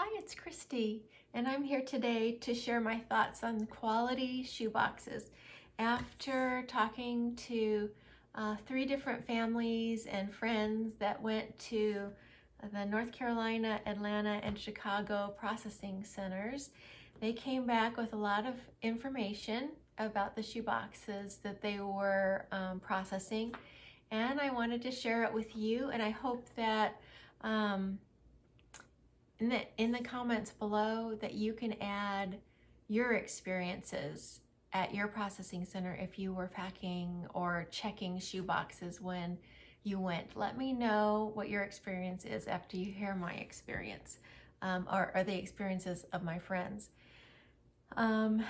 Hi, it's Christy, and I'm here today to share my thoughts on quality shoeboxes. After talking to three different families and friends that went to the North Carolina, Atlanta, and Chicago processing centers, they came back with a lot of information about the shoeboxes that they were processing, and I wanted to share it with you, and I hope that in the comments below that you can add your experiences at your processing center if you were packing or checking shoe boxes when you went. Let me know what your experience is after you hear my experience, or the experiences of my friends. The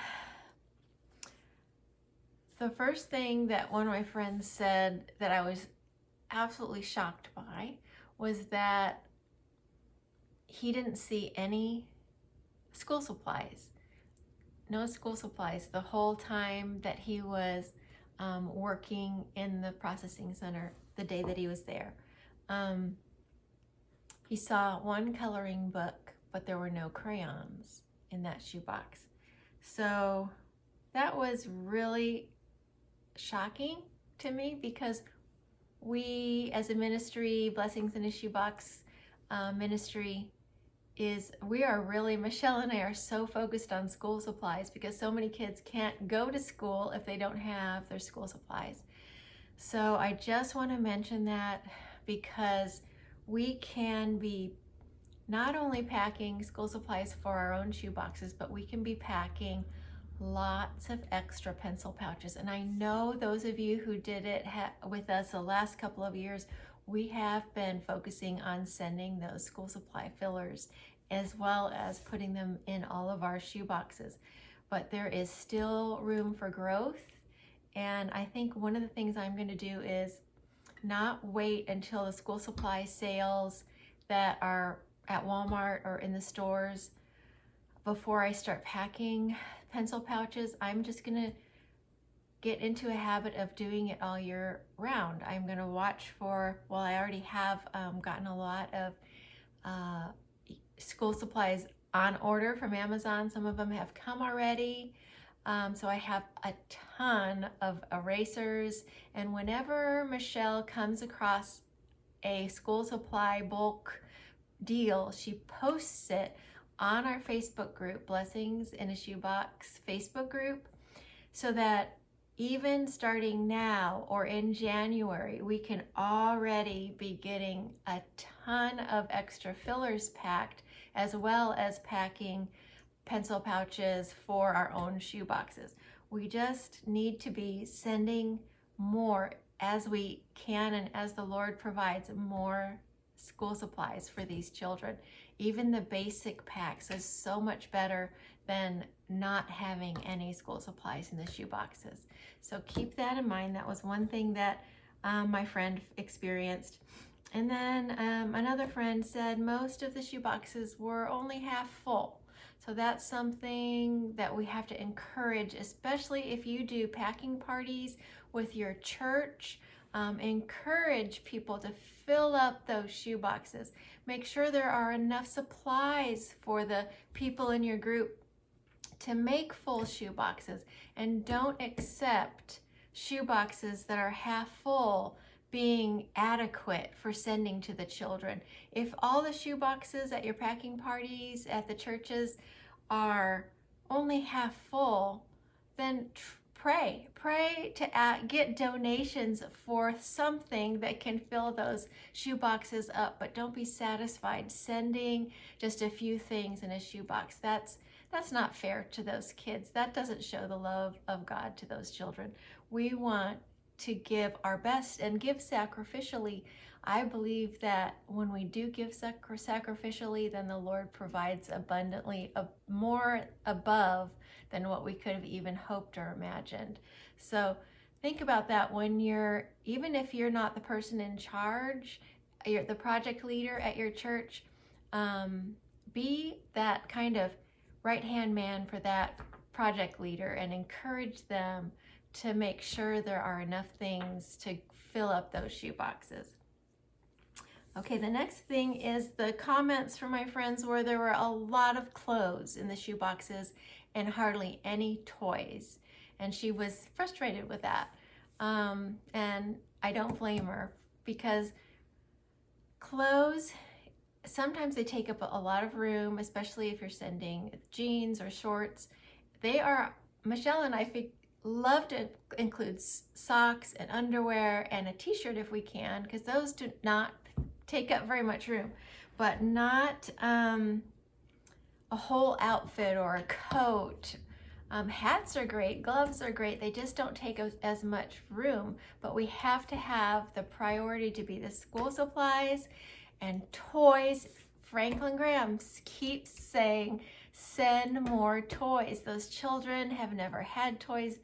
first thing that one of my friends said that I was absolutely shocked by was that he didn't see any school supplies. No school supplies the whole time that he was working in the processing center the day that he was there. He saw one coloring book, but there were no crayons in that shoebox. So that was really shocking to me because we as a ministry, Blessings in a Shoebox ministry, Michelle and I are so focused on school supplies because so many kids can't go to school if they don't have their school supplies. So I just want to mention that because we can be not only packing school supplies for our own shoe boxes, but we can be packing lots of extra pencil pouches. And I know those of you who did it with us the last couple of years, we have been focusing on sending those school supply fillers as well as putting them in all of our shoe boxes. But there is still room for growth. And I think one of the things I'm going to do is not wait until the school supply sales that are at Walmart or in the stores before I start packing pencil pouches. I'm just going to get into a habit of doing it all year round. I'm going to watch for, well, I already have gotten a lot of school supplies on order from Amazon. Some of them have come already. So I have a ton of erasers, and whenever Michelle comes across a school supply bulk deal, she posts it on our Facebook group, Blessings in a Shoebox Facebook group, so that even starting now or in January, we can already be getting a ton of extra fillers packed, as well as packing pencil pouches for our own shoe boxes. We just need to be sending more as we can and as the Lord provides more school supplies for these children. Even the basic packs is so much better than not having any school supplies in the shoe boxes. So keep that in mind. That was one thing that my friend experienced. And then another friend said most of the shoe boxes were only half full. So that's something that we have to encourage, especially if you do packing parties with your church. Encourage people to fill up those shoe boxes. Make sure there are enough supplies for the people in your group to make full shoe boxes, and don't accept shoe boxes that are half full being adequate for sending to the children. If all the shoe boxes at your packing parties at the churches are only half full, then pray to get donations for something that can fill those shoe boxes up, but don't be satisfied sending just a few things in a shoe box. That's not fair to those kids. That doesn't show the love of God to those children. We want to give our best and give sacrificially. I believe that when we do give sacrificially, then the Lord provides abundantly, more above than what we could have even hoped or imagined. So think about that when even if you're not the person in charge, you're the project leader at your church, be that kind of right-hand man for that project leader and encourage them to make sure there are enough things to fill up those shoe boxes. Okay, the next thing is the comments from my friends where there were a lot of clothes in the shoe boxes and hardly any toys. And she was frustrated with that. And I don't blame her, because clothes, sometimes they take up a lot of room, especially if you're sending jeans or shorts. Michelle and I love to include socks and underwear and a t-shirt if we can, because those do not take up very much room, but not a whole outfit or a coat. Hats are great, gloves are great, they just don't take as much room, but we have to have the priority to be the school supplies and toys. Franklin Graham keeps saying, send more toys. Those children have never had toys.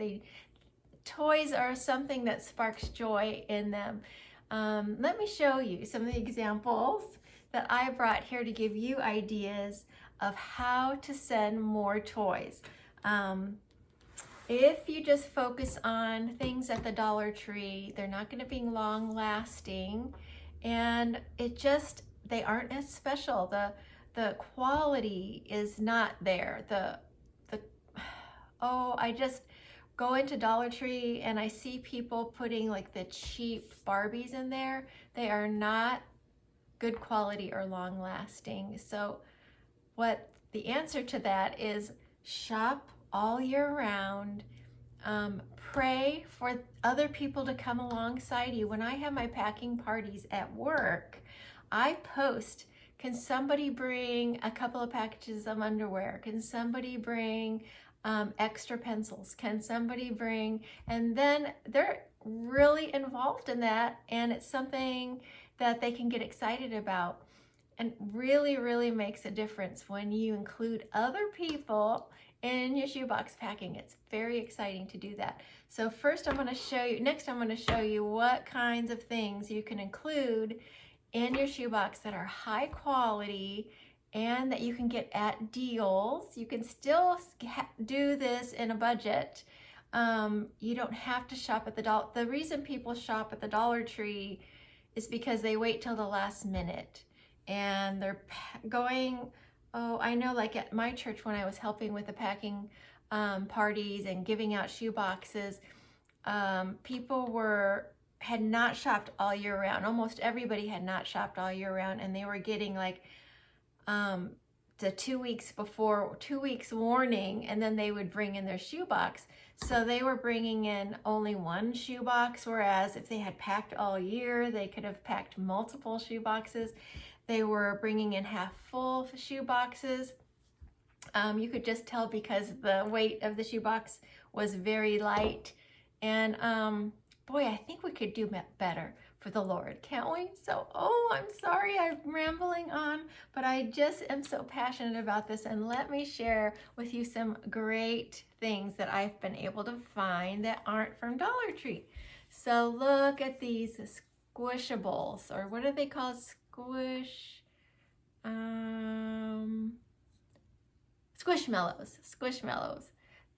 Toys are something that sparks joy in them. Let me show you some of the examples that I brought here to give you ideas of how to send more toys. If you just focus on things at the Dollar Tree, they're not going to be long lasting, and they aren't as special. The quality is not there. I just go into Dollar Tree and I see people putting like the cheap Barbies in there. They are not good quality or long lasting. So what the answer to that is, shop all year round. Pray for other people to come alongside you. When I have my packing parties at work, I post, can somebody bring a couple of packages of underwear? Can somebody bring extra pencils? Can somebody bring, and then they're really involved in that, and it's something that they can get excited about, and really, really makes a difference when you include other people in your shoebox packing. It's very exciting to do that. So next I'm going to show you what kinds of things you can include in your shoebox that are high quality and that you can get at deals. You can still do this in a budget. You don't have to shop at the reason people shop at the Dollar Tree is because they wait till the last minute and they're going, I know, like at my church when I was helping with the packing parties and giving out shoe boxes, people had not shopped all year round. Almost everybody had not shopped all year round, and they were getting like the 2 weeks before, 2 weeks warning, and then they would bring in their shoebox. So they were bringing in only one shoebox, whereas if they had packed all year, they could have packed multiple shoeboxes. They were bringing in half full shoeboxes. You could just tell because the weight of the shoebox was very light. And boy, I think we could do better for the Lord, can't we? So, I'm sorry I'm rambling on, but I just am so passionate about this, and let me share with you some great things that I've been able to find that aren't from Dollar Tree. So look at these squishables, or what are they called? Squishmallows.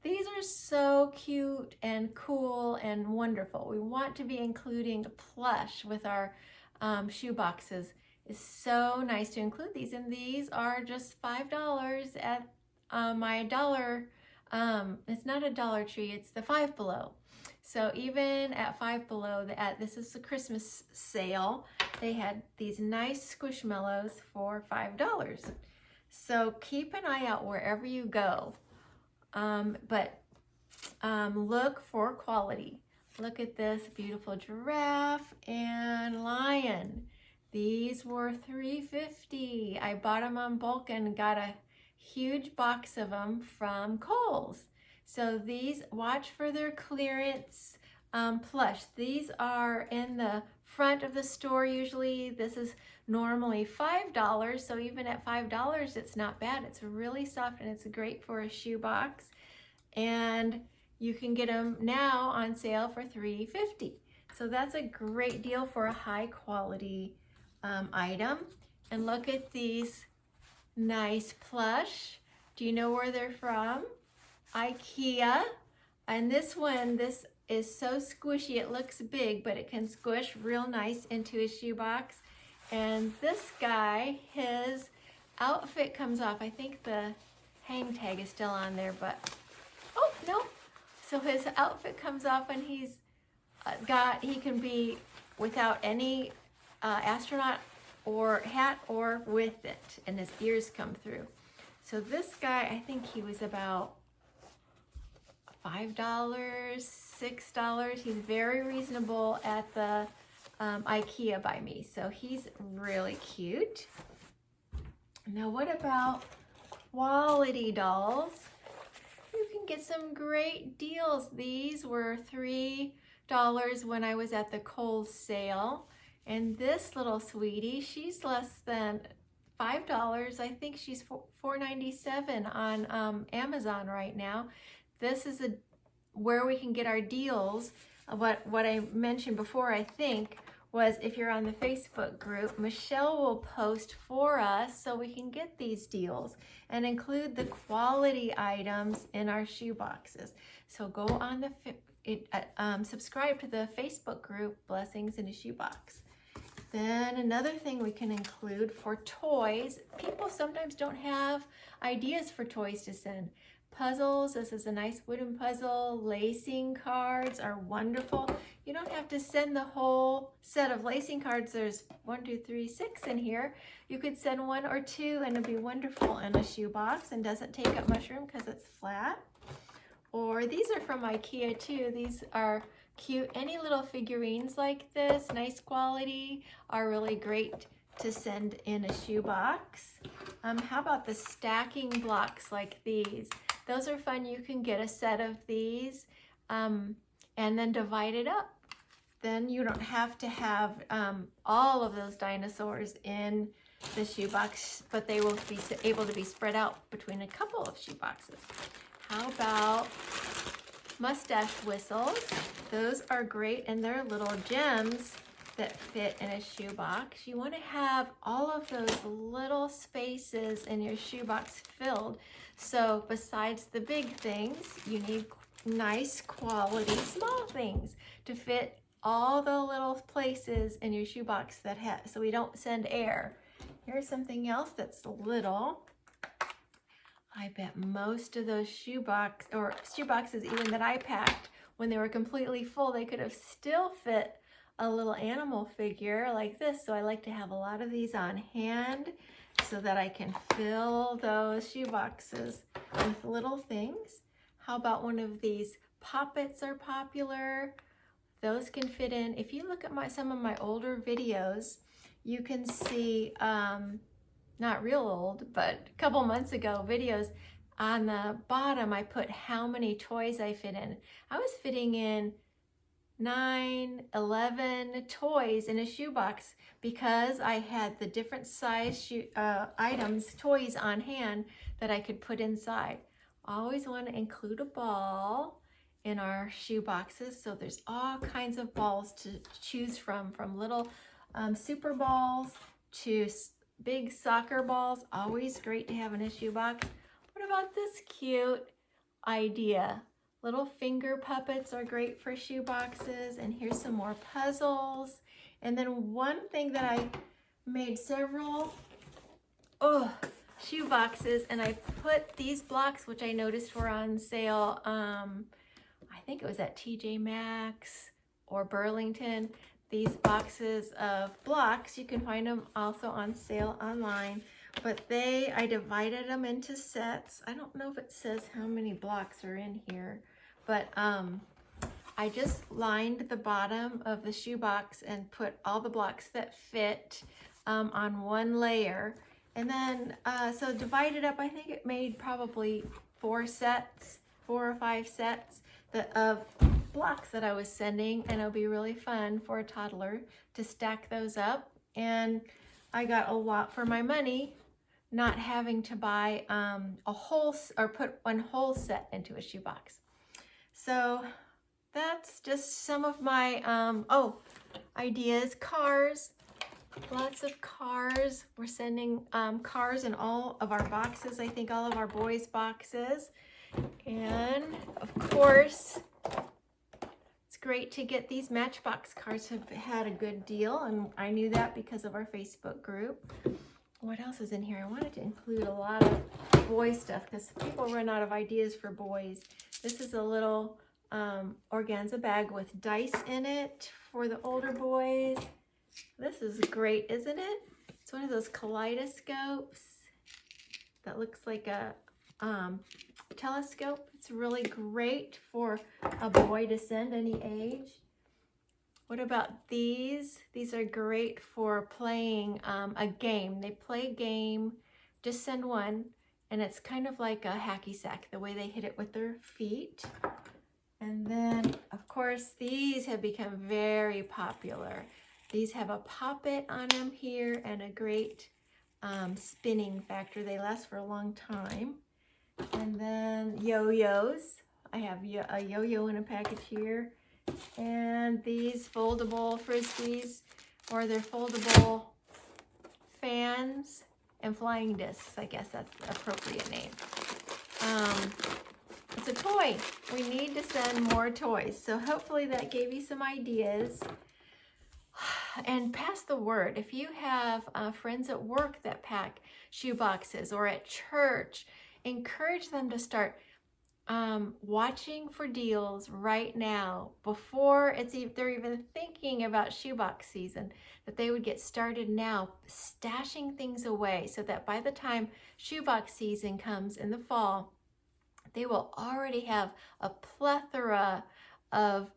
These are so cute and cool and wonderful. We want to be including plush with our shoe boxes. It's so nice to include these, and these are just $5 at my dollar. It's not a Dollar Tree, it's the Five Below. So even at Five Below, this is the Christmas sale, they had these nice Squishmallows for $5. So keep an eye out wherever you go. But look for quality. Look at this beautiful giraffe and lion. These were $3.50. I bought them on bulk and got a huge box of them from Kohl's. So these, watch for their clearance plush. These are in the front of the store usually. This is normally $5, so even at $5 it's not bad. It's really soft and it's great for a shoe box, and you can get them now on sale for $3.50. So that's a great deal for a high quality item. And look at these nice plush. Do you know where they're from? IKEA. And this is so squishy. It looks big, but it can squish real nice into a shoebox. And this guy, his outfit comes off. I think the hang tag is still on there, but, oh, no. So his outfit comes off and he's he can be without any astronaut or hat or with it, and his ears come through. So this guy, I think he was about $5, $6. He's very reasonable at the IKEA by me. So he's really cute. Now what about quality dolls? You can get some great deals. These were $3 when I was at the Kohl's sale. And this little sweetie, she's less than $5. I think she's $4.97 on Amazon right now. This is where we can get our deals. What I mentioned before, I think, was if you're on the Facebook group, Michelle will post for us so we can get these deals and include the quality items in our shoe boxes. So go on subscribe to the Facebook group, Blessings in a Shoebox. Then another thing we can include for toys, people sometimes don't have ideas for toys to send. Puzzles, this is a nice wooden puzzle. Lacing cards are wonderful. You don't have to send the whole set of lacing cards. There's 1, 2, 3, 6 in here. You could send 1 or 2 and it'd be wonderful in a shoebox and doesn't take up much room because it's flat. Or these are from IKEA too. These are cute. Any little figurines like this, nice quality, are really great to send in a shoebox. How about the stacking blocks like these? Those are fun. You can get a set of these and then divide it up. Then you don't have to have all of those dinosaurs in the shoebox, but they will be able to be spread out between a couple of shoeboxes. How about mustache whistles? Those are great, and they're little gems that fit in a shoebox. You want to have all of those little spaces in your shoebox filled. So besides the big things, you need nice quality small things to fit all the little places in your shoebox so we don't send air. Here's something else that's little. I bet most of those shoeboxes even that I packed, when they were completely full, they could have still fit a little animal figure like this. So I like to have a lot of these on hand so that I can fill those shoeboxes with little things. How about one of these? Poppets are popular. Those can fit in. If you look at some of my older videos, you can see, not real old, but a couple months ago videos. On the bottom, I put how many toys I fit in. I was fitting in 9, 11 toys in a shoebox because I had the different size toys on hand that I could put inside. Always want to include a ball in our shoe boxes, so there's all kinds of balls to choose from little super balls to big soccer balls. Always great to have in a shoebox. What about this cute idea? Little finger puppets are great for shoe boxes, and here's some more puzzles. And then one thing that I made several shoe boxes, and I put these blocks, which I noticed were on sale. I think it was at TJ Maxx or Burlington. These boxes of blocks, you can find them also on sale online. But I divided them into sets. I don't know if it says how many blocks are in here, but I just lined the bottom of the shoebox and put all the blocks that fit on one layer. And then, so divided up, I think it made probably 4 or 5 sets of blocks that I was sending, and it'll be really fun for a toddler to stack those up. And I got a lot for my money, not having to buy put one whole set into a shoebox. So that's just some of my ideas. Cars, lots of cars. We're sending cars in all of our boxes. I think all of our boys' boxes. And of course, it's It's great to get these Matchbox cards. Have had a good deal, and I knew that because of our Facebook group. What else is in here? I wanted to include a lot of boy stuff because people run out of ideas for boys. This is a little organza bag with dice in it for the older boys. This is great, isn't it? It's one of those kaleidoscopes that looks like a telescope. It's really great for a boy to send any age. What about these? These are great for playing a game. They play a game, just send one, and it's kind of like a hacky sack, the way they hit it with their feet. And then, of course, these have become very popular. These have a poppet on them here and a great spinning factor. They last for a long time. And then yo-yos. I have a yo-yo in a package here. And these foldable frisbees, or they're foldable fans and flying discs. I guess that's the appropriate name. It's a toy. We need to send more toys. So hopefully that gave you some ideas. And pass the word. If you have friends at work that pack shoe boxes, or at church, encourage them to start watching for deals right now before they're even thinking about shoebox season, that they would get started now stashing things away so that by the time shoebox season comes in the fall, they will already have a plethora of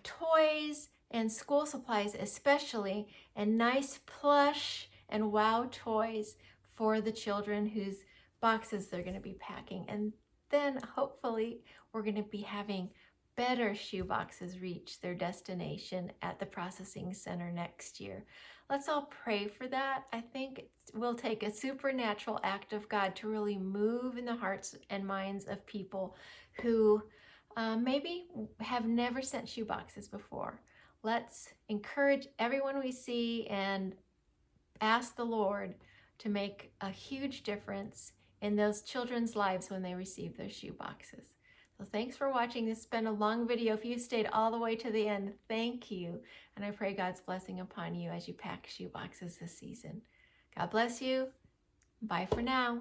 toys and school supplies especially, and nice plush and wow toys for the children whose boxes they're going to be packing. And then hopefully we're going to be having better shoe boxes reach their destination at the processing center next year. Let's all pray for that. I think it will take a supernatural act of God to really move in the hearts and minds of people who maybe have never sent shoe boxes before. Let's encourage everyone we see and ask the Lord to make a huge difference in those children's lives when they receive their shoe boxes. So thanks for watching. This has been a long video. If you stayed all the way to the end, thank you. And I pray God's blessing upon you as you pack shoe boxes this season. God bless you. Bye for now.